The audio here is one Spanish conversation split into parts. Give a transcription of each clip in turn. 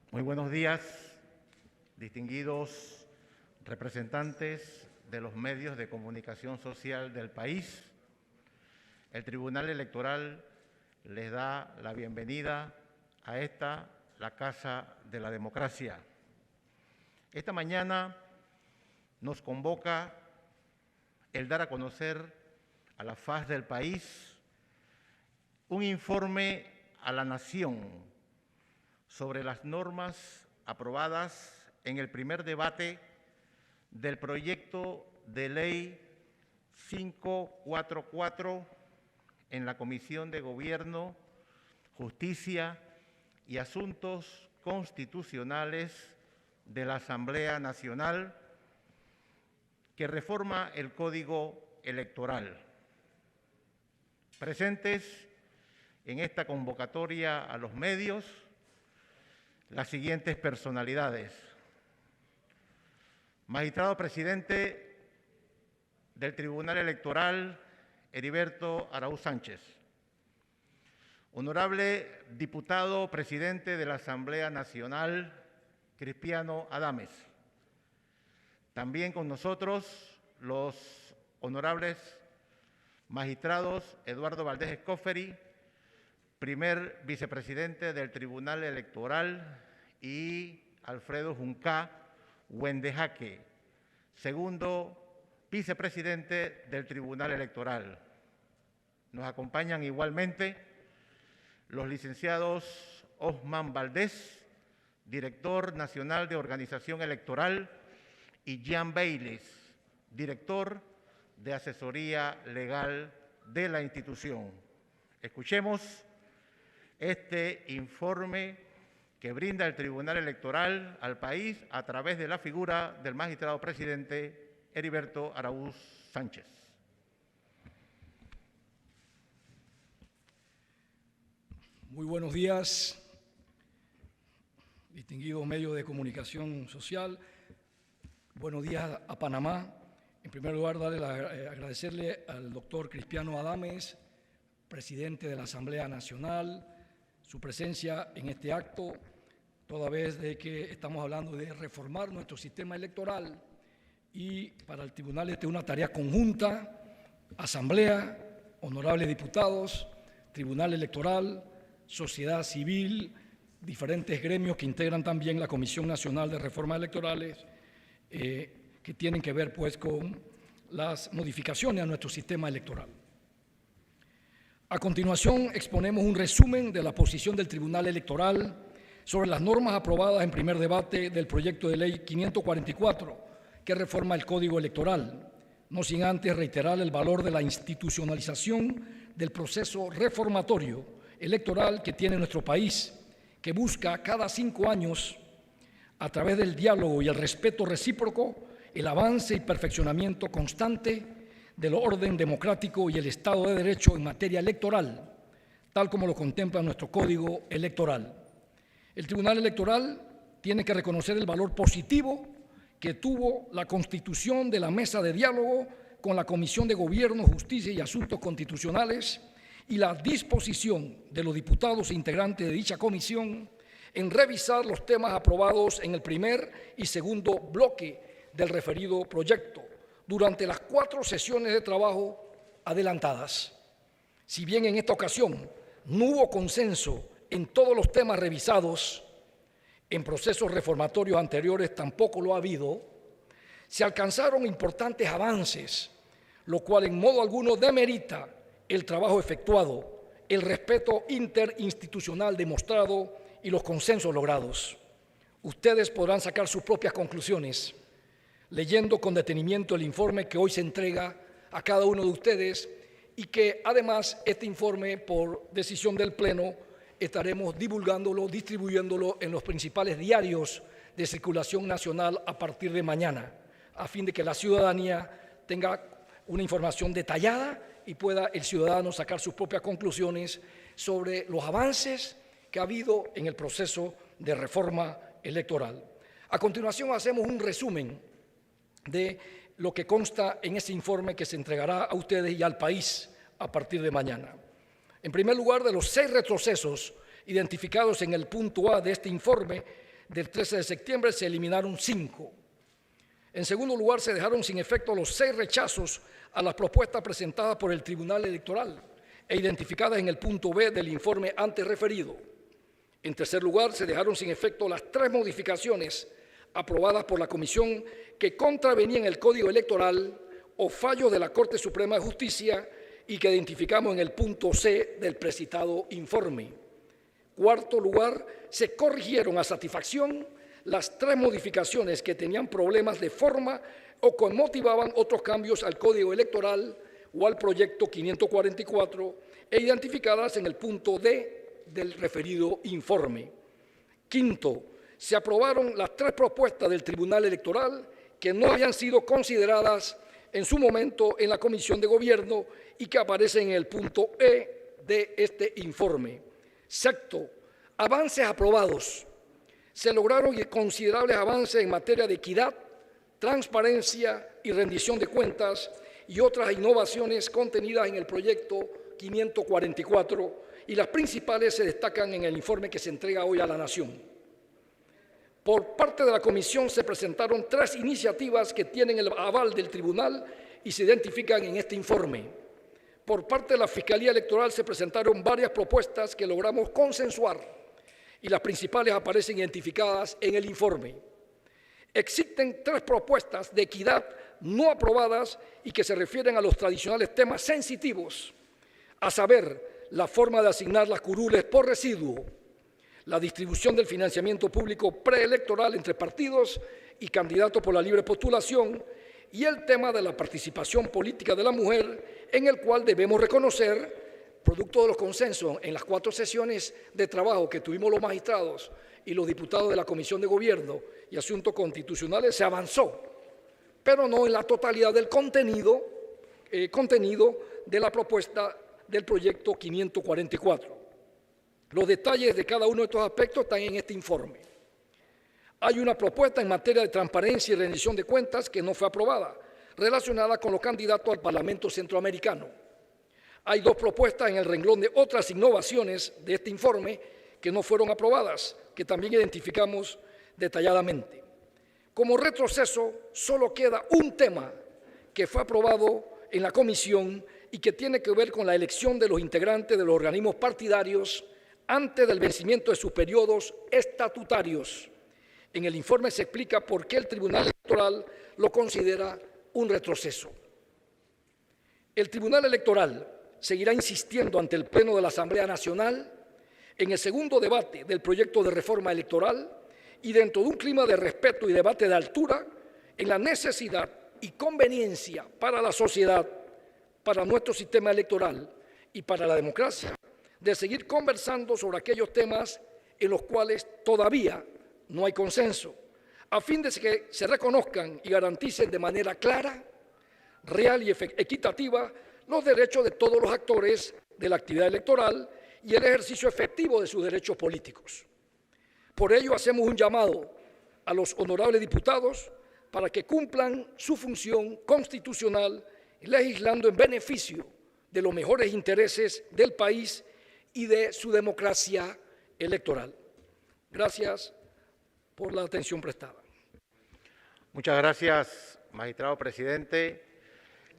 Muy buenos días, distinguidos representantes de los medios de comunicación social del país. El Tribunal Electoral les da la bienvenida a esta, la Casa de la Democracia. Esta mañana nos convoca el dar a conocer a la faz del país un informe a la nación sobre las normas aprobadas en el primer debate del proyecto de ley 544 en la Comisión de Gobierno, Justicia y Asuntos Constitucionales de la Asamblea Nacional, que reforma el Código Electoral. Presentes en esta convocatoria a los medios las siguientes personalidades: Magistrado Presidente del Tribunal Electoral, Heriberto Araúz Sánchez. Honorable Diputado Presidente de la Asamblea Nacional, Cristiano Adames. También con nosotros los honorables magistrados Eduardo Valdés Escoferi, primer vicepresidente del Tribunal Electoral, y Alfredo Juncá Huendejaque, segundo vicepresidente del Tribunal Electoral. Nos acompañan igualmente los licenciados Osman Valdés, director nacional de Organización Electoral, y Jean Bayles, director de Asesoría Legal de la institución. Escuchemos este informe que brinda el Tribunal Electoral al país a través de la figura del magistrado presidente Heriberto Araúz Sánchez. Muy buenos días, distinguidos medios de comunicación social. Buenos días a Panamá. En primer lugar, agradecerle al doctor Cristiano Adames, presidente de la Asamblea Nacional, su presencia en este acto, toda vez de que estamos hablando de reformar nuestro sistema electoral, y para el tribunal esta es una tarea conjunta: Asamblea, honorables diputados, Tribunal Electoral, sociedad civil, diferentes gremios que integran también la Comisión Nacional de Reformas Electorales, que tienen que ver pues con las modificaciones a nuestro sistema electoral. A continuación exponemos un resumen de la posición del Tribunal Electoral sobre las normas aprobadas en primer debate del proyecto de ley 544 que reforma el Código Electoral, no sin antes reiterar el valor de la institucionalización del proceso reformatorio electoral que tiene nuestro país, que busca cada 5 años, a través del diálogo y el respeto recíproco, el avance y perfeccionamiento constante del orden democrático y el Estado de Derecho en materia electoral, tal como lo contempla nuestro Código Electoral. El Tribunal Electoral tiene que reconocer el valor positivo que tuvo la constitución de la mesa de diálogo con la Comisión de Gobierno, Justicia y Asuntos Constitucionales y la disposición de los diputados e integrantes de dicha comisión en revisar los temas aprobados en el primer y segundo bloque del referido proyecto durante las 4 sesiones de trabajo adelantadas. Si bien en esta ocasión no hubo consenso en todos los temas revisados, en procesos reformatorios anteriores tampoco lo ha habido, se alcanzaron importantes avances, lo cual en modo alguno demerita el trabajo efectuado, el respeto interinstitucional demostrado y los consensos logrados. Ustedes podrán sacar sus propias conclusiones leyendo con detenimiento el informe que hoy se entrega a cada uno de ustedes, y que además este informe, por decisión del Pleno, estaremos divulgándolo, distribuyéndolo en los principales diarios de circulación nacional a partir de mañana, a fin de que la ciudadanía tenga una información detallada y pueda el ciudadano sacar sus propias conclusiones sobre los avances que ha habido en el proceso de reforma electoral. A continuación hacemos un resumen de lo que consta en ese informe que se entregará a ustedes y al país a partir de mañana. En primer lugar, de los 6 retrocesos identificados en el punto A de este informe, del 13 de septiembre se eliminaron 5. En segundo lugar, se dejaron sin efecto los 6 rechazos a las propuestas presentadas por el Tribunal Electoral e identificadas en el punto B del informe antes referido. En tercer lugar, se dejaron sin efecto las 3 modificaciones aprobadas por la Comisión que contravenían el Código Electoral o fallos de la Corte Suprema de Justicia y que identificamos en el punto C del precitado informe. Cuarto lugar, se corrigieron a satisfacción las 3 modificaciones que tenían problemas de forma o que motivaban otros cambios al Código Electoral o al proyecto 544 e identificadas en el punto D del referido informe. Quinto, se aprobaron las 3 propuestas del Tribunal Electoral que no habían sido consideradas en su momento en la Comisión de Gobierno y que aparecen en el punto E de este informe. Sexto, avances aprobados. Se lograron considerables avances en materia de equidad, transparencia y rendición de cuentas y otras innovaciones contenidas en el proyecto 544 y las principales se destacan en el informe que se entrega hoy a la Nación. Por parte de la Comisión se presentaron 3 iniciativas que tienen el aval del Tribunal y se identifican en este informe. Por parte de la Fiscalía Electoral se presentaron varias propuestas que logramos consensuar y las principales aparecen identificadas en el informe. Existen 3 propuestas de equidad no aprobadas y que se refieren a los tradicionales temas sensitivos, a saber, la forma de asignar las curules por residuo, la distribución del financiamiento público preelectoral entre partidos y candidatos por la libre postulación y el tema de la participación política de la mujer, en el cual debemos reconocer, producto de los consensos en las 4 sesiones de trabajo que tuvimos los magistrados y los diputados de la Comisión de Gobierno y Asuntos Constitucionales, se avanzó, pero no en la totalidad del contenido de la propuesta del proyecto 544. Los detalles de cada uno de estos aspectos están en este informe. Hay una propuesta en materia de transparencia y rendición de cuentas que no fue aprobada, relacionada con los candidatos al Parlamento Centroamericano. Hay 2 propuestas en el renglón de otras innovaciones de este informe que no fueron aprobadas, que también identificamos detalladamente. Como retroceso, solo queda un tema que fue aprobado en la Comisión y que tiene que ver con la elección de los integrantes de los organismos partidarios antes del vencimiento de sus periodos estatutarios. En el informe se explica por qué el Tribunal Electoral lo considera un retroceso. El Tribunal Electoral seguirá insistiendo ante el Pleno de la Asamblea Nacional en el segundo debate del proyecto de reforma electoral y dentro de un clima de respeto y debate de altura en la necesidad y conveniencia para la sociedad, para nuestro sistema electoral y para la democracia, de seguir conversando sobre aquellos temas en los cuales todavía no hay consenso, a fin de que se reconozcan y garanticen de manera clara, real y equitativa los derechos de todos los actores de la actividad electoral y el ejercicio efectivo de sus derechos políticos. Por ello, hacemos un llamado a los honorables diputados para que cumplan su función constitucional legislando en beneficio de los mejores intereses del país y de su democracia electoral. Gracias por la atención prestada. Muchas gracias, magistrado presidente.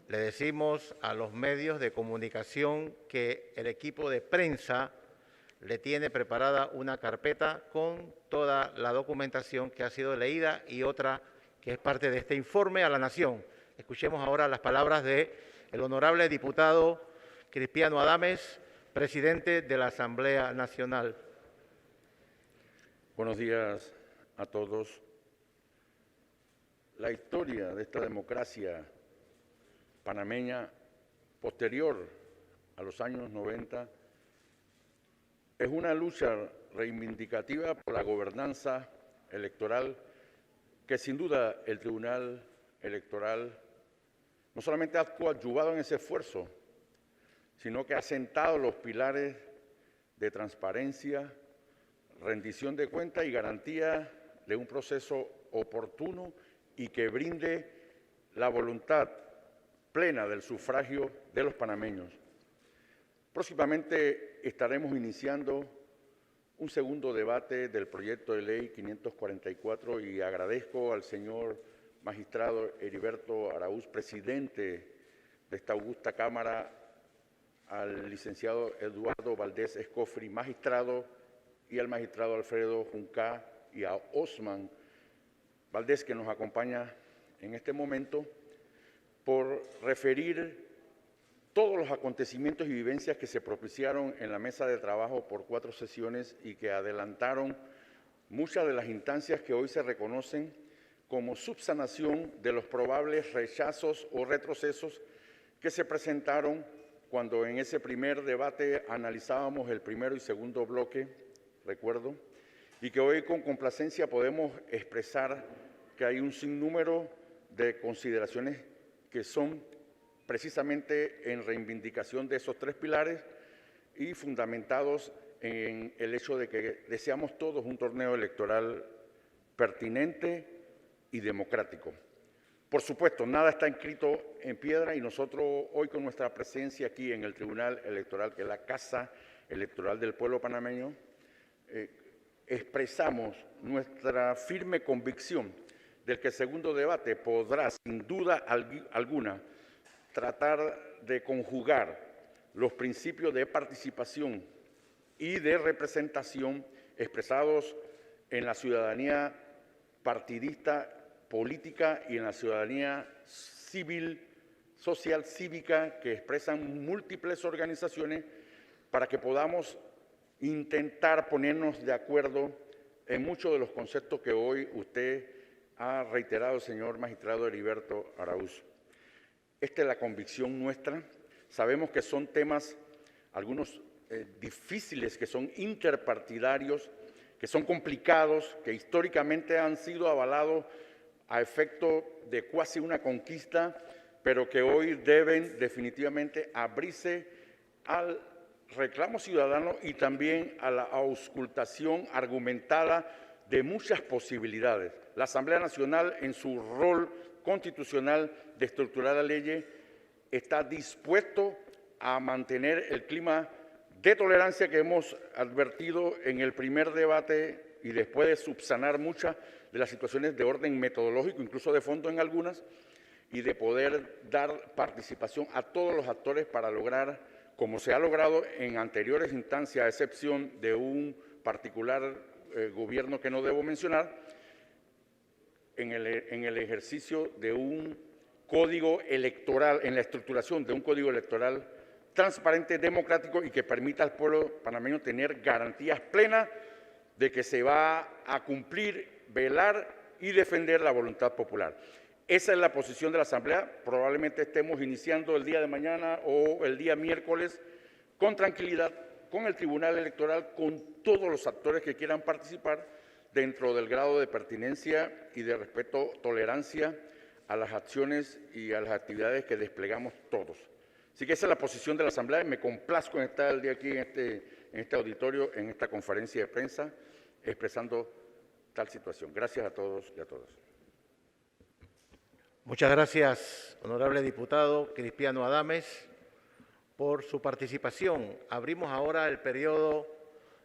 Le decimos a los medios de comunicación que el equipo de prensa le tiene preparada una carpeta con toda la documentación que ha sido leída y otra que es parte de este informe a la Nación. Escuchemos ahora las palabras del honorable diputado Crispiano Adames, presidente de la Asamblea Nacional. Buenos días a todos. La historia de esta democracia panameña posterior a los años 90 es una lucha reivindicativa por la gobernanza electoral que sin duda el Tribunal Electoral no solamente ha coadyuvado en ese esfuerzo, sino que ha sentado los pilares de transparencia, rendición de cuentas y garantía de un proceso oportuno y que brinde la voluntad plena del sufragio de los panameños. Próximamente estaremos iniciando un segundo debate del proyecto de ley 544 y agradezco al señor magistrado Heriberto Araúz, presidente de esta augusta Cámara, al licenciado Eduardo Valdés Escofri, magistrado, y al magistrado Alfredo Juncá y a Osman Valdés, que nos acompaña en este momento, por referir todos los acontecimientos y vivencias que se propiciaron en la mesa de trabajo por 4 sesiones y que adelantaron muchas de las instancias que hoy se reconocen como subsanación de los probables rechazos o retrocesos que se presentaron cuando en ese primer debate analizábamos el primero y segundo bloque, recuerdo, y que hoy con complacencia podemos expresar que hay un sinnúmero de consideraciones que son precisamente en reivindicación de esos 3 pilares y fundamentados en el hecho de que deseamos todos un torneo electoral pertinente y democrático. Por supuesto, nada está escrito en piedra y nosotros hoy con nuestra presencia aquí en el Tribunal Electoral, que es la Casa Electoral del Pueblo Panameño, expresamos nuestra firme convicción de que el segundo debate podrá, sin duda alguna, tratar de conjugar los principios de participación y de representación expresados en la ciudadanía partidista, política y en la ciudadanía civil, social, cívica, que expresan múltiples organizaciones para que podamos intentar ponernos de acuerdo en muchos de los conceptos que hoy usted ha reiterado, señor magistrado Heriberto Araúz. Esta es la convicción nuestra. Sabemos que son temas, algunos difíciles, que son interpartidarios, que son complicados, que históricamente han sido avalados a efecto de casi una conquista, pero que hoy deben definitivamente abrirse al reclamo ciudadano y también a la auscultación argumentada de muchas posibilidades. La Asamblea Nacional, en su rol constitucional de estructurar la ley, está dispuesto a mantener el clima de tolerancia que hemos advertido en el primer debate y después de subsanar muchas de las situaciones de orden metodológico, incluso de fondo en algunas, y de poder dar participación a todos los actores para lograr, como se ha logrado en anteriores instancias, a excepción de un particular gobierno que no debo mencionar, en el ejercicio de un código electoral, en la estructuración de un código electoral transparente, democrático y que permita al pueblo panameño tener garantías plenas de que se va a cumplir, velar y defender la voluntad popular. Esa es la posición de la Asamblea. Probablemente estemos iniciando el día de mañana o el día miércoles con tranquilidad, con el Tribunal Electoral, con todos los actores que quieran participar dentro del grado de pertinencia y de respeto, tolerancia a las acciones y a las actividades que desplegamos todos. Así que esa es la posición de la Asamblea y me complazco en estar el día aquí en este auditorio, en esta conferencia de prensa, expresando tal situación. Gracias a todos y a todas. Muchas gracias, honorable diputado Crispiano Adames, por su participación. Abrimos ahora el periodo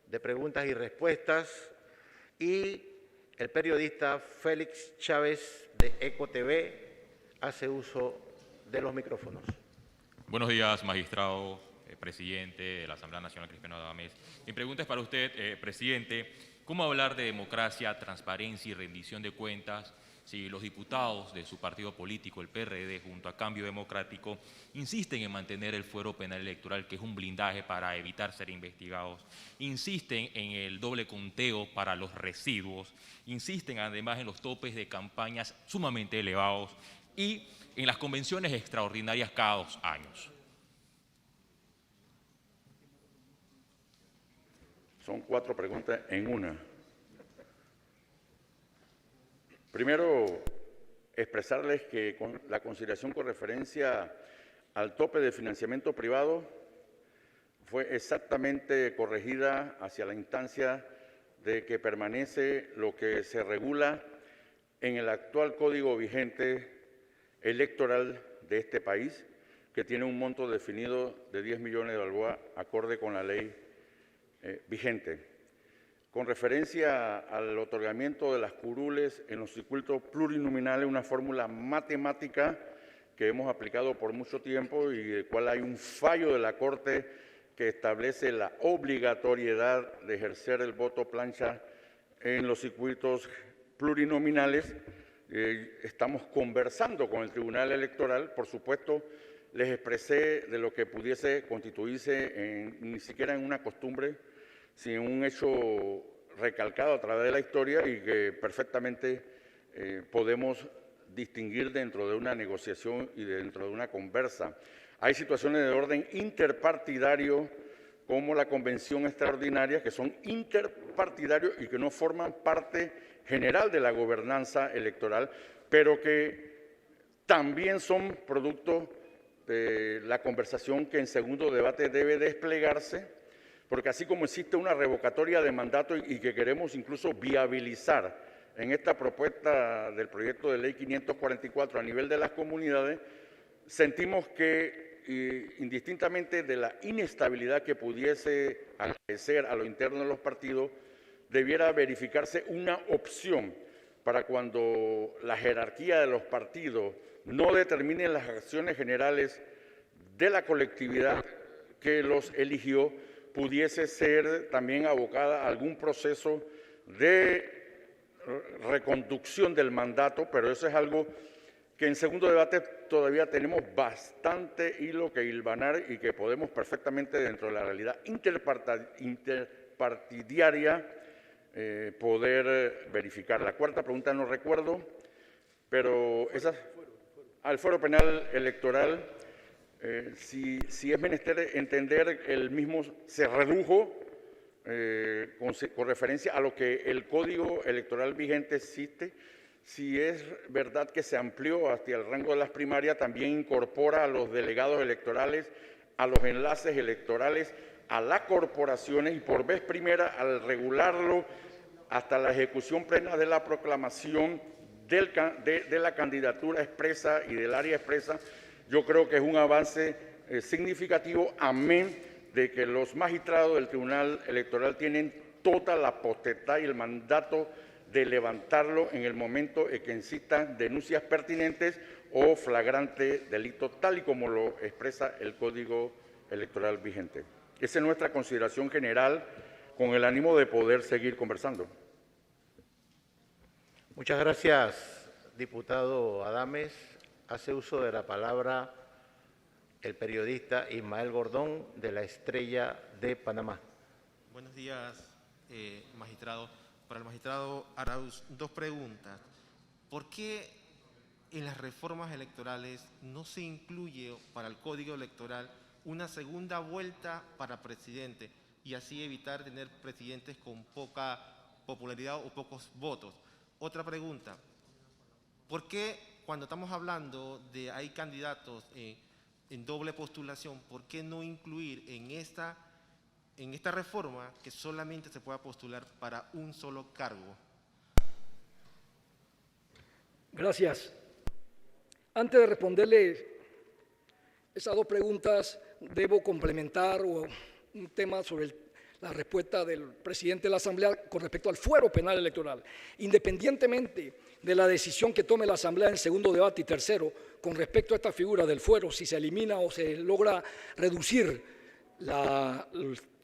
de preguntas y respuestas y el periodista Félix Chávez de EcoTV hace uso de los micrófonos. Buenos días, magistrado, presidente de la Asamblea Nacional Crispiano Adames. Mi pregunta es para usted, presidente. ¿Cómo hablar de democracia, transparencia y rendición de cuentas si los diputados de su partido político, el PRD, junto a Cambio Democrático, insisten en mantener el fuero penal electoral, que es un blindaje para evitar ser investigados, insisten en el doble conteo para los residuos, insisten además en los topes de campañas sumamente elevados y en las convenciones extraordinarias cada 2 años? Son 4 preguntas en una. Primero, expresarles que la consideración con referencia al tope de financiamiento privado fue exactamente corregida hacia la instancia de que permanece lo que se regula en el actual código vigente electoral de este país, que tiene un monto definido de 10 millones de balboas acorde con la ley vigente. con referencia al otorgamiento de las curules en los circuitos plurinominales, una fórmula matemática que hemos aplicado por mucho tiempo y del cual hay un fallo de la Corte que establece la obligatoriedad de ejercer el voto plancha en los circuitos plurinominales. Estamos conversando con el Tribunal Electoral, por supuesto, les expresé de lo que pudiese constituirse ni siquiera en una costumbre, sino un hecho recalcado a través de la historia y que perfectamente podemos distinguir dentro de una negociación y dentro de una conversa. Hay situaciones de orden interpartidario como la convención extraordinaria, que son interpartidarios y que no forman parte general de la gobernanza electoral, pero que también son producto de la conversación que en segundo debate debe desplegarse, porque así como existe una revocatoria de mandato y que queremos incluso viabilizar en esta propuesta del proyecto de ley 544 a nivel de las comunidades, sentimos que indistintamente de la inestabilidad que pudiese acontecer a lo interno de los partidos, debiera verificarse una opción para cuando la jerarquía de los partidos no determine las acciones generales de la colectividad que los eligió, pudiese ser también abocada a algún proceso de reconducción del mandato, pero eso es algo que en segundo debate todavía tenemos bastante hilo que hilvanar y que podemos perfectamente dentro de la realidad interpartidaria poder verificar. La cuarta pregunta no recuerdo, pero esa al fuero penal electoral, si es menester entender, el mismo se redujo con referencia a lo que el Código Electoral vigente existe. Si es verdad que se amplió hacia el rango de las primarias, también incorpora a los delegados electorales, a los enlaces electorales, a las corporaciones y por vez primera al regularlo hasta la ejecución plena de la proclamación de la candidatura expresa y del área expresa, yo creo que es un avance significativo, amén de que los magistrados del Tribunal Electoral tienen toda la potestad y el mandato de levantarlo en el momento en que existan denuncias pertinentes o flagrante delito, tal y como lo expresa el Código Electoral vigente. Esa es nuestra consideración general, con el ánimo de poder seguir conversando. Muchas gracias, diputado Adames. Hace uso de la palabra el periodista Ismael Gordón, de La Estrella de Panamá. Buenos días, magistrado. Para el magistrado Arauz, dos preguntas. ¿Por qué en las reformas electorales no se incluye para el Código Electoral una segunda vuelta para presidente y así evitar tener presidentes con poca popularidad o pocos votos? Otra pregunta. ¿Por qué cuando estamos hablando de hay candidatos en doble postulación, por qué no incluir en esta reforma que solamente se pueda postular para un solo cargo? Gracias. Antes de responderle esas dos preguntas, debo complementar un tema sobre la respuesta del presidente de la Asamblea con respecto al fuero penal electoral. Independientemente de la decisión que tome la Asamblea en segundo debate y tercero, con respecto a esta figura del fuero, si se elimina o se logra reducir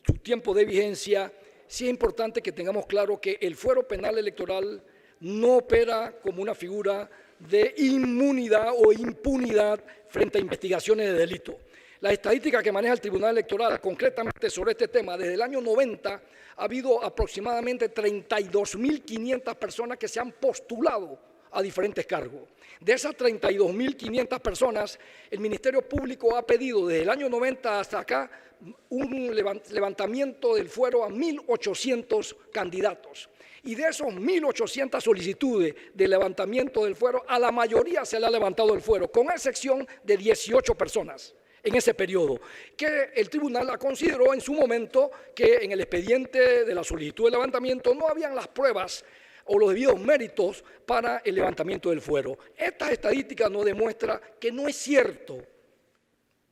su tiempo de vigencia, sí es importante que tengamos claro que el fuero penal electoral no opera como una figura de inmunidad o impunidad frente a investigaciones de delito. La estadística que maneja el Tribunal Electoral, concretamente sobre este tema, desde el año 90 ha habido aproximadamente 32.500 personas que se han postulado a diferentes cargos. De esas 32.500 personas, el Ministerio Público ha pedido desde el año 90 hasta acá un levantamiento del fuero a 1.800 candidatos. Y de esos 1.800 solicitudes de levantamiento del fuero, a la mayoría se le ha levantado el fuero, con excepción de 18 personas en ese periodo, que el tribunal la consideró en su momento que en el expediente de la solicitud de levantamiento no habían las pruebas o los debidos méritos para el levantamiento del fuero. Estas estadísticas nos demuestran que no es cierto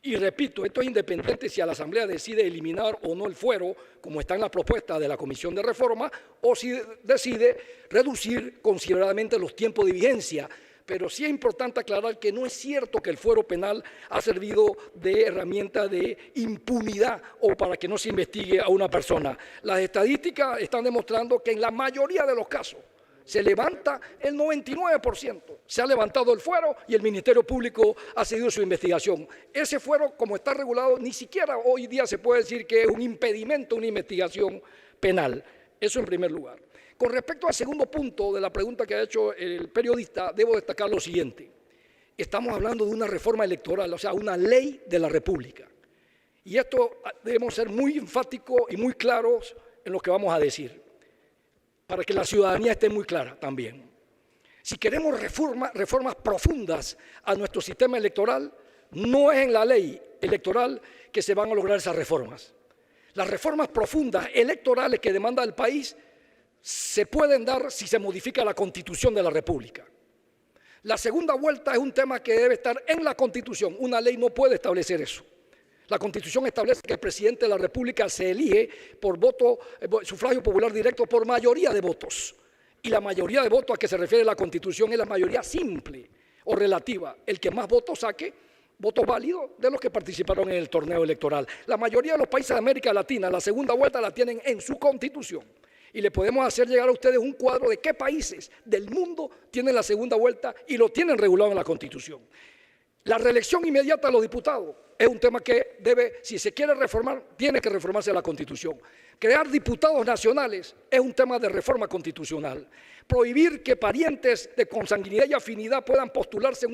Y repito, esto es independiente si la Asamblea decide eliminar o no el fuero, como está en la propuesta de la Comisión de Reforma, o si decide reducir considerablemente los tiempos de vigencia. Pero sí es importante aclarar que no es cierto que el fuero penal ha servido de herramienta de impunidad o para que no se investigue a una persona. Las estadísticas están demostrando que en la mayoría de los casos se levanta el 99%. Se ha levantado el fuero y el Ministerio Público ha seguido su investigación. Ese fuero, como está regulado, ni siquiera hoy día se puede decir que es un impedimento a una investigación penal. Eso en primer lugar. Con respecto al segundo punto de la pregunta que ha hecho el periodista, debo destacar lo siguiente. Estamos hablando de una reforma electoral, o sea, una ley de la República. Y esto debemos ser muy enfáticos y muy claros en lo que vamos a decir, para que la ciudadanía esté muy clara también. Si queremos reformas profundas a nuestro sistema electoral, no es en la ley electoral que se van a lograr esas reformas. Las reformas profundas electorales que demanda el país se pueden dar si se modifica la Constitución de la República. La segunda vuelta es un tema que debe estar en la Constitución. Una ley no puede establecer eso. La Constitución establece que el presidente de la República se elige por sufragio popular directo por mayoría de votos. Y la mayoría de votos a que se refiere la Constitución es la mayoría simple o relativa. El que más votos saque, votos válidos de los que participaron en el torneo electoral. La mayoría de los países de América Latina, la segunda vuelta la tienen en su Constitución. Y le podemos hacer llegar a ustedes un cuadro de qué países del mundo tienen la segunda vuelta y lo tienen regulado en la Constitución. La reelección inmediata a los diputados es un tema que debe, si se quiere reformar, tiene que reformarse la Constitución. Crear diputados nacionales es un tema de reforma constitucional. Prohibir que parientes de consanguinidad y afinidad puedan postularse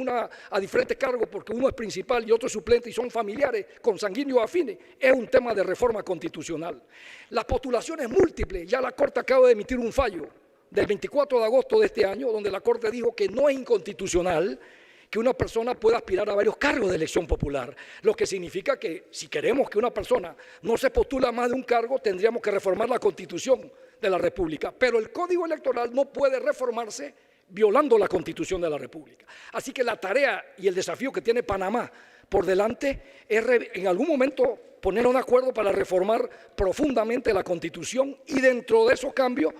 a diferentes cargos porque uno es principal y otro es suplente y son familiares consanguíneos afines es un tema de reforma constitucional. Las postulaciones múltiples, ya la Corte acaba de emitir un fallo del 24 de agosto de este año donde la Corte dijo que no es inconstitucional que una persona pueda aspirar a varios cargos de elección popular, lo que significa que si queremos que una persona no se postula a más de un cargo, tendríamos que reformar la Constitución de la República. Pero el Código Electoral no puede reformarse violando la Constitución de la República. Así que la tarea y el desafío que tiene Panamá por delante es en algún momento poner un acuerdo para reformar profundamente la Constitución y dentro de esos cambios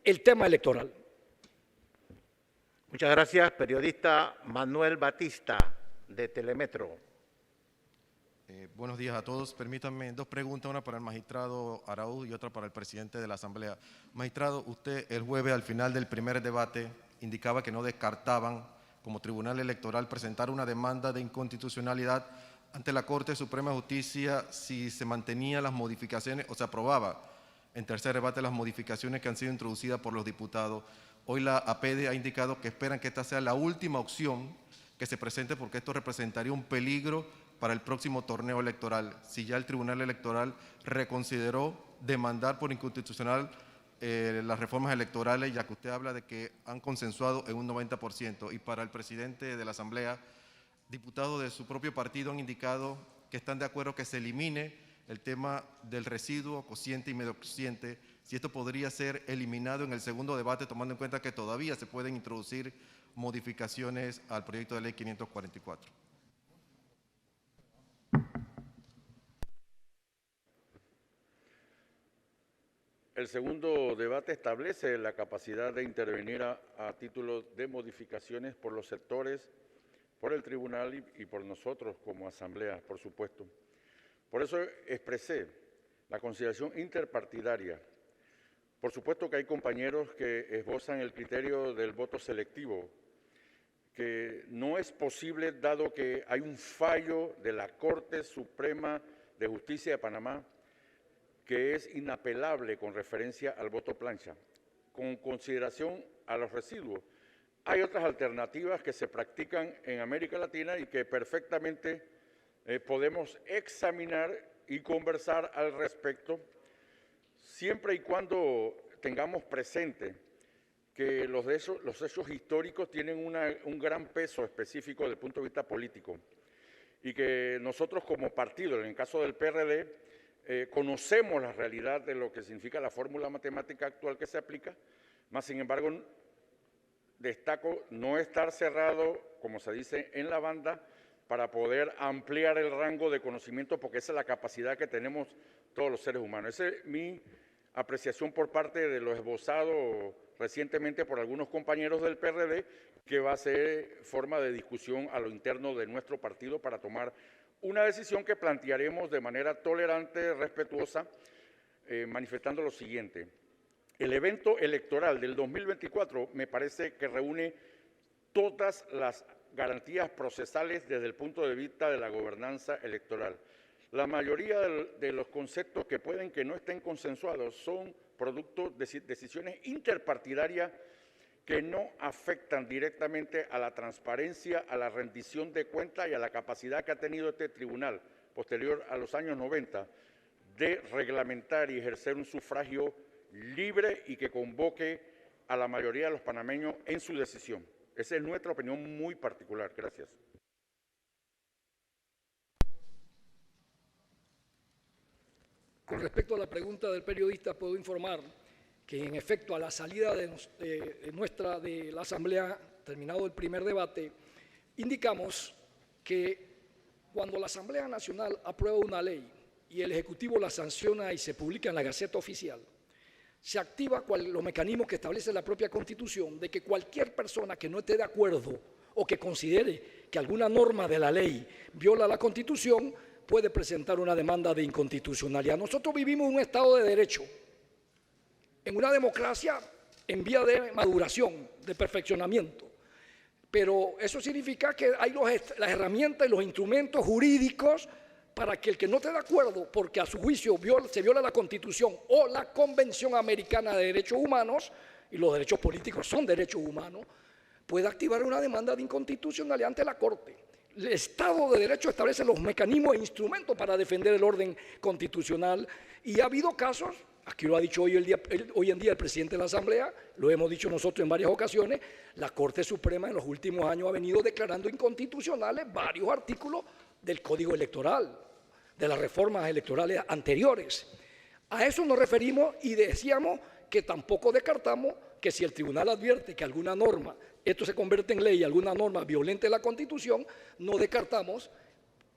el tema electoral. Muchas gracias, periodista Manuel Batista, de Telemetro. Buenos días a todos. Permítanme dos preguntas, una para el magistrado Araúz y otra para el presidente de la Asamblea. Magistrado, usted el jueves al final del primer debate indicaba que no descartaban como Tribunal Electoral presentar una demanda de inconstitucionalidad ante la Corte Suprema de Justicia si se mantenían las modificaciones o se aprobaba en tercer debate las modificaciones que han sido introducidas por los diputados. Hoy la APD ha indicado que esperan que esta sea la última opción que se presente porque esto representaría un peligro para el próximo torneo electoral. Si ya el Tribunal Electoral reconsideró demandar por inconstitucional las reformas electorales, ya que usted habla de que han consensuado en un 90%. Y para el presidente de la Asamblea, diputados de su propio partido han indicado que están de acuerdo que se elimine el tema del residuo, cociente y medio cociente, si esto podría ser eliminado en el segundo debate, tomando en cuenta que todavía se pueden introducir modificaciones al proyecto de ley 544. El segundo debate establece la capacidad de intervenir a título de modificaciones por los sectores, por el tribunal y por nosotros como asamblea, por supuesto. Por eso expresé la consideración interpartidaria. Por supuesto que hay compañeros que esbozan el criterio del voto selectivo, que no es posible dado que hay un fallo de la Corte Suprema de Justicia de Panamá que es inapelable con referencia al voto plancha. Con consideración a los residuos, hay otras alternativas que se practican en América Latina y que perfectamente podemos examinar y conversar al respecto, siempre y cuando tengamos presente que los hechos históricos tienen un gran peso específico desde el punto de vista político y que nosotros como partido, en el caso del PRD, conocemos la realidad de lo que significa la fórmula matemática actual que se aplica, más sin embargo destaco no estar cerrado, como se dice en la banda, para poder ampliar el rango de conocimiento, porque esa es la capacidad que tenemos todos los seres humanos. Esa es mi apreciación por parte de lo esbozado recientemente por algunos compañeros del PRD, que va a ser forma de discusión a lo interno de nuestro partido para tomar una decisión que plantearemos de manera tolerante, respetuosa, manifestando lo siguiente. El evento electoral del 2024 me parece que reúne todas las garantías procesales desde el punto de vista de la gobernanza electoral. La mayoría de los conceptos que pueden que no estén consensuados son producto de decisiones interpartidarias que no afectan directamente a la transparencia, a la rendición de cuentas y a la capacidad que ha tenido este tribunal posterior a los años 90 de reglamentar y ejercer un sufragio libre y que convoque a la mayoría de los panameños en su decisión. Esa es nuestra opinión muy particular. Gracias. Con respecto a la pregunta del periodista, puedo informar que, en efecto, a la salida de la Asamblea, terminado el primer debate, indicamos que cuando la Asamblea Nacional aprueba una ley y el Ejecutivo la sanciona y se publica en la Gaceta Oficial, se activa los mecanismos que establece la propia Constitución de que cualquier persona que no esté de acuerdo o que considere que alguna norma de la ley viola la Constitución puede presentar una demanda de inconstitucionalidad. Nosotros vivimos en un Estado de Derecho, en una democracia en vía de maduración, de perfeccionamiento. Pero eso significa que hay las herramientas y los instrumentos jurídicos para que el que no esté de acuerdo, porque a su juicio se viola la Constitución o la Convención Americana de Derechos Humanos, y los derechos políticos son derechos humanos, puede activar una demanda de inconstitucionalidad ante la Corte. El Estado de Derecho establece los mecanismos e instrumentos para defender el orden constitucional, y ha habido casos, aquí lo ha dicho hoy en día el presidente de la Asamblea, lo hemos dicho nosotros en varias ocasiones, la Corte Suprema en los últimos años ha venido declarando inconstitucionales varios artículos del Código Electoral, de las reformas electorales anteriores. A eso nos referimos y decíamos que tampoco descartamos que si el tribunal advierte que alguna norma, esto se convierte en ley, alguna norma violente la Constitución, no descartamos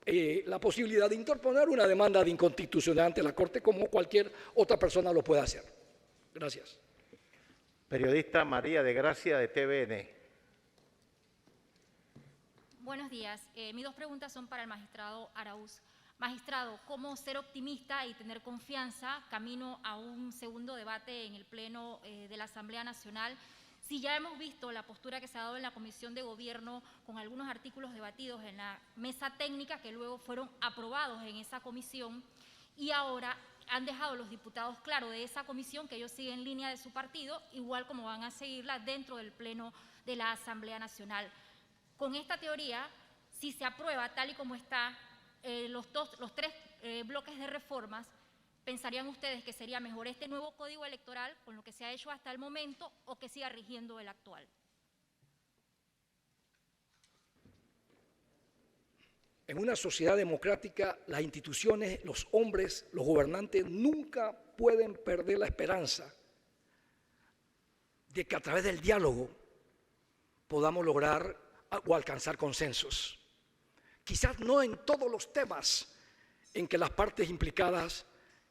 la posibilidad de interponer una demanda de inconstitucionalidad ante la Corte, como cualquier otra persona lo puede hacer. Gracias. Periodista María de Gracia, de TVN. Buenos días. Mis dos preguntas son para el magistrado Araúz. Magistrado, ¿cómo ser optimista y tener confianza camino a un segundo debate en el Pleno de la Asamblea Nacional, si ya hemos visto la postura que se ha dado en la Comisión de Gobierno con algunos artículos debatidos en la mesa técnica que luego fueron aprobados en esa comisión, y ahora han dejado los diputados claro de esa comisión que ellos siguen línea de su partido, igual como van a seguirla dentro del Pleno de la Asamblea Nacional? Con esta teoría, si se aprueba tal y como está los tres bloques de reformas, ¿pensarían ustedes que sería mejor este nuevo Código Electoral con lo que se ha hecho hasta el momento o que siga rigiendo el actual? En una sociedad democrática, las instituciones, los hombres, los gobernantes nunca pueden perder la esperanza de que a través del diálogo podamos lograr o alcanzar consensos. Quizás no en todos los temas en que las partes implicadas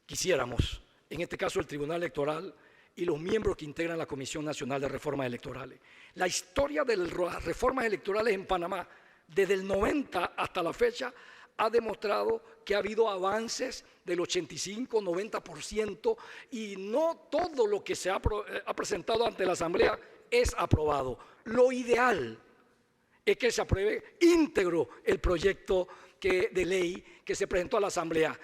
quisiéramos, en este caso el Tribunal Electoral y los miembros que integran la Comisión Nacional de Reformas Electorales. La historia de las reformas electorales en Panamá, desde el 90 hasta la fecha, ha demostrado que ha habido avances del 85-90% y no todo lo que se ha presentado ante la Asamblea es aprobado. Lo ideal es que se apruebe íntegro el proyecto de ley que se presentó a la Asamblea.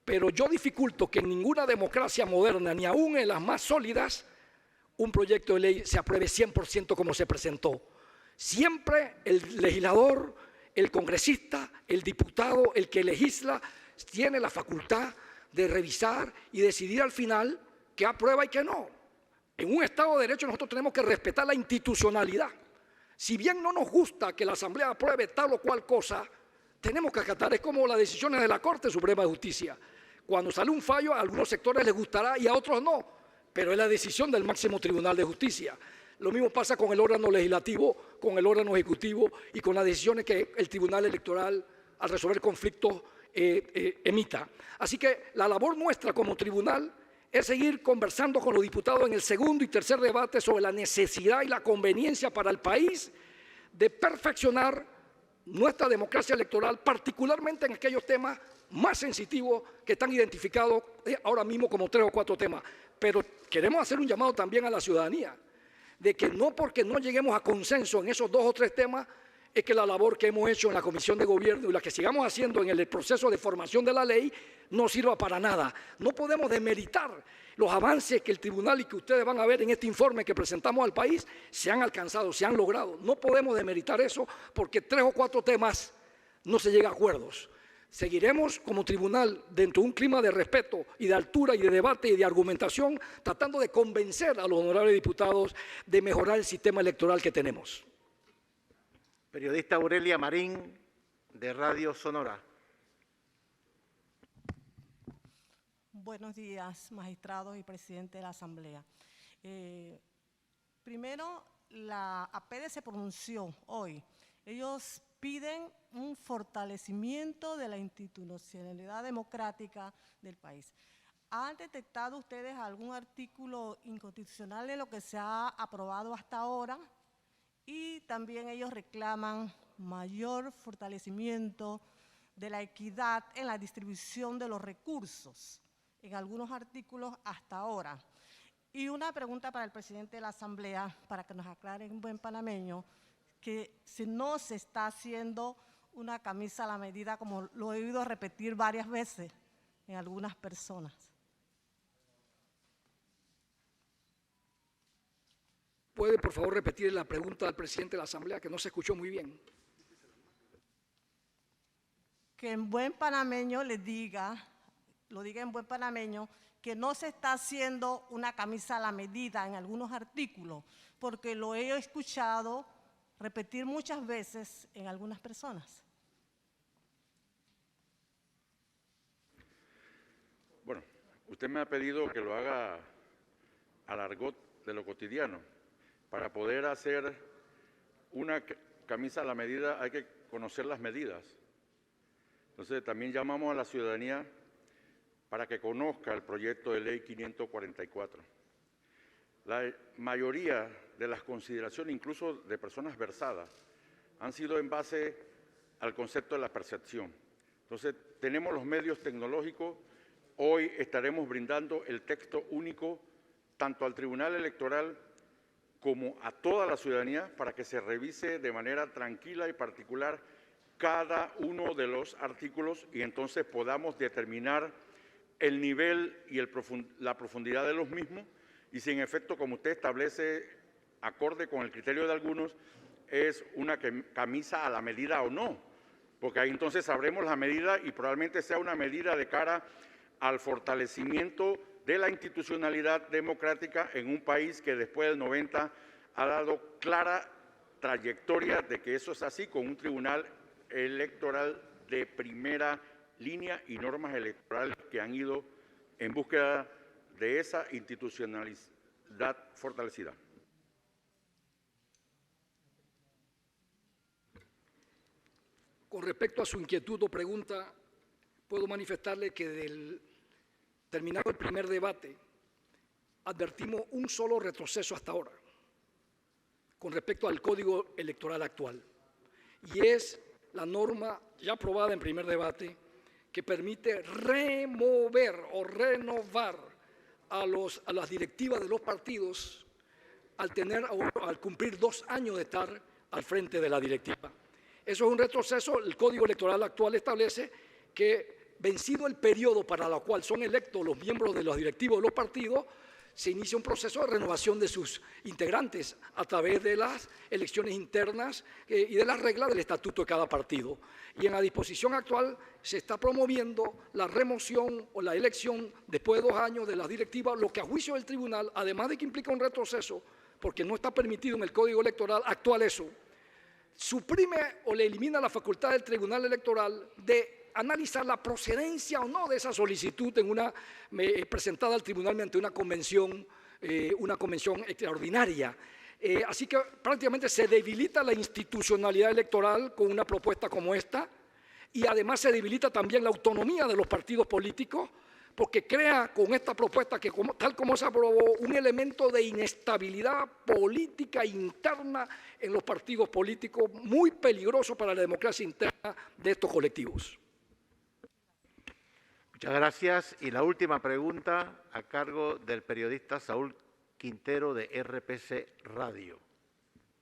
Pero yo dificulto que en ninguna democracia moderna, ni aún en las más sólidas, un proyecto de ley se apruebe 100% como se presentó. Siempre el legislador, el congresista, el diputado, el que legisla, tiene la facultad de revisar y decidir al final qué aprueba y qué no. En un Estado de Derecho nosotros tenemos que respetar la institucionalidad. Si bien no nos gusta que la Asamblea apruebe tal o cual cosa, tenemos que acatar. Es como las decisiones de la Corte Suprema de Justicia. Cuando sale un fallo, a algunos sectores les gustará y a otros no, pero es la decisión del máximo Tribunal de Justicia. Lo mismo pasa con el órgano legislativo, con el órgano ejecutivo y con las decisiones que el Tribunal Electoral, al resolver conflictos, emita. Así que la labor nuestra como tribunal es seguir conversando con los diputados en el segundo y tercer debate sobre la necesidad y la conveniencia para el país de perfeccionar nuestra democracia electoral, particularmente en aquellos temas más sensitivos que están identificados ahora mismo como 3 o 4 temas. Pero queremos hacer un llamado también a la ciudadanía, de que no porque no lleguemos a consenso en esos 2 o 3 temas, es que la labor que hemos hecho en la Comisión de Gobierno y la que sigamos haciendo en el proceso de formación de la ley no sirva para nada. No podemos demeritar los avances que el tribunal y que ustedes van a ver en este informe que presentamos al país se han alcanzado, se han logrado. No podemos demeritar eso porque 3 o 4 temas no se llega a acuerdos. Seguiremos como tribunal dentro de un clima de respeto y de altura y de debate y de argumentación, tratando de convencer a los honorables diputados de mejorar el sistema electoral que tenemos. Periodista Aurelia Marín, de Radio Sonora. Buenos días, magistrados y presidente de la Asamblea. Primero, la APD se pronunció hoy. Ellos piden un fortalecimiento de la institucionalidad democrática del país. ¿Han detectado ustedes algún artículo inconstitucional en lo que se ha aprobado hasta ahora? Y también ellos reclaman mayor fortalecimiento de la equidad en la distribución de los recursos en algunos artículos hasta ahora. Y una pregunta para el presidente de la Asamblea, para que nos aclare en buen panameño, que si no se está haciendo una camisa a la medida, como lo he oído repetir varias veces en algunas personas. ¿Puede, por favor, repetir la pregunta al presidente de la Asamblea, que no se escuchó muy bien? Que en buen panameño le diga, lo diga en buen panameño, que no se está haciendo una camisa a la medida en algunos artículos, porque lo he escuchado repetir muchas veces en algunas personas. Bueno, usted me ha pedido que lo haga al argot de lo cotidiano. Para poder hacer una camisa a la medida hay que conocer las medidas. Entonces también llamamos a la ciudadanía para que conozca el proyecto de ley 544. La mayoría de las consideraciones, incluso de personas versadas, han sido en base al concepto de la percepción. Entonces tenemos los medios tecnológicos. Hoy estaremos brindando el texto único tanto al Tribunal Electoral como a toda la ciudadanía para que se revise de manera tranquila y particular cada uno de los artículos y entonces podamos determinar el nivel y la profundidad de los mismos y si en efecto, como usted establece, acorde con el criterio de algunos, es una camisa a la medida o no, porque ahí entonces sabremos la medida y probablemente sea una medida de cara al fortalecimiento de la institucionalidad democrática en un país que después del 90 ha dado clara trayectoria de que eso es así, con un tribunal electoral de primera línea y normas electorales que han ido en búsqueda de esa institucionalidad fortalecida. Con respecto a su inquietud o pregunta, puedo manifestarle que terminado el primer debate, advertimos un solo retroceso hasta ahora con respecto al Código Electoral actual, y es la norma ya aprobada en primer debate que permite remover o renovar a las directivas de los partidos al cumplir 2 años de estar al frente de la directiva. Eso es un retroceso. El Código Electoral actual establece que, vencido el periodo para el cual son electos los miembros de los directivos de los partidos, se inicia un proceso de renovación de sus integrantes a través de las elecciones internas y de las reglas del estatuto de cada partido. Y en la disposición actual se está promoviendo la remoción o la elección después de 2 años de las directivas, lo que a juicio del tribunal, además de que implica un retroceso, porque no está permitido en el Código Electoral actual eso, suprime o le elimina la facultad del Tribunal Electoral de analizar la procedencia o no de esa solicitud presentada al tribunal mediante una convención extraordinaria. Así que prácticamente se debilita la institucionalidad electoral con una propuesta como esta, y además se debilita también la autonomía de los partidos políticos, porque crea con esta propuesta, que tal como se aprobó, un elemento de inestabilidad política interna en los partidos políticos muy peligroso para la democracia interna de estos colectivos. Muchas gracias. Y la última pregunta a cargo del periodista Saúl Quintero de RPC Radio.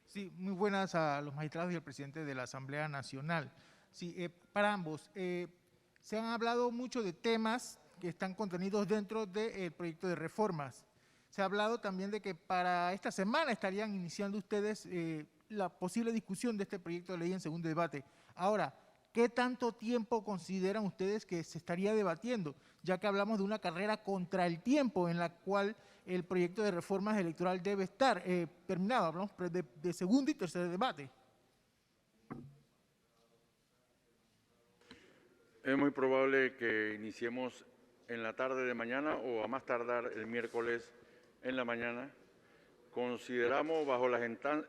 Sí, muy buenas a los magistrados y al presidente de la Asamblea Nacional. Sí, para ambos, se han hablado mucho de temas que están contenidos dentro del proyecto de reformas. Se ha hablado también de que para esta semana estarían iniciando ustedes la posible discusión de este proyecto de ley en segundo debate. Ahora, ¿qué tanto tiempo consideran ustedes que se estaría debatiendo? Ya que hablamos de una carrera contra el tiempo en la cual el proyecto de reformas electoral debe estar terminado. Hablamos de segundo y tercer debate. Es muy probable que iniciemos en la tarde de mañana o a más tardar el miércoles en la mañana. Consideramos, bajo las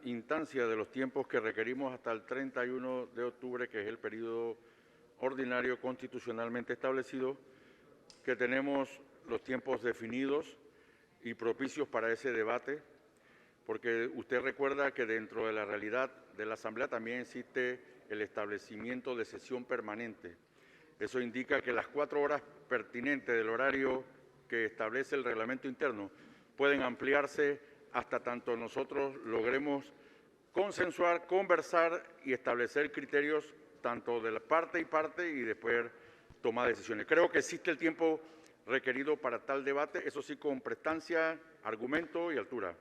instancias de los tiempos que requerimos hasta el 31 de octubre, que es el periodo ordinario constitucionalmente establecido, que tenemos los tiempos definidos y propicios para ese debate, porque usted recuerda que dentro de la realidad de la Asamblea también existe el establecimiento de sesión permanente. Eso indica que las 4 horas pertinentes del horario que establece el reglamento interno pueden ampliarse hasta tanto nosotros logremos consensuar, conversar y establecer criterios tanto de la parte y parte y después tomar decisiones. Creo que existe el tiempo requerido para tal debate, eso sí, con prestancia, argumento y altura.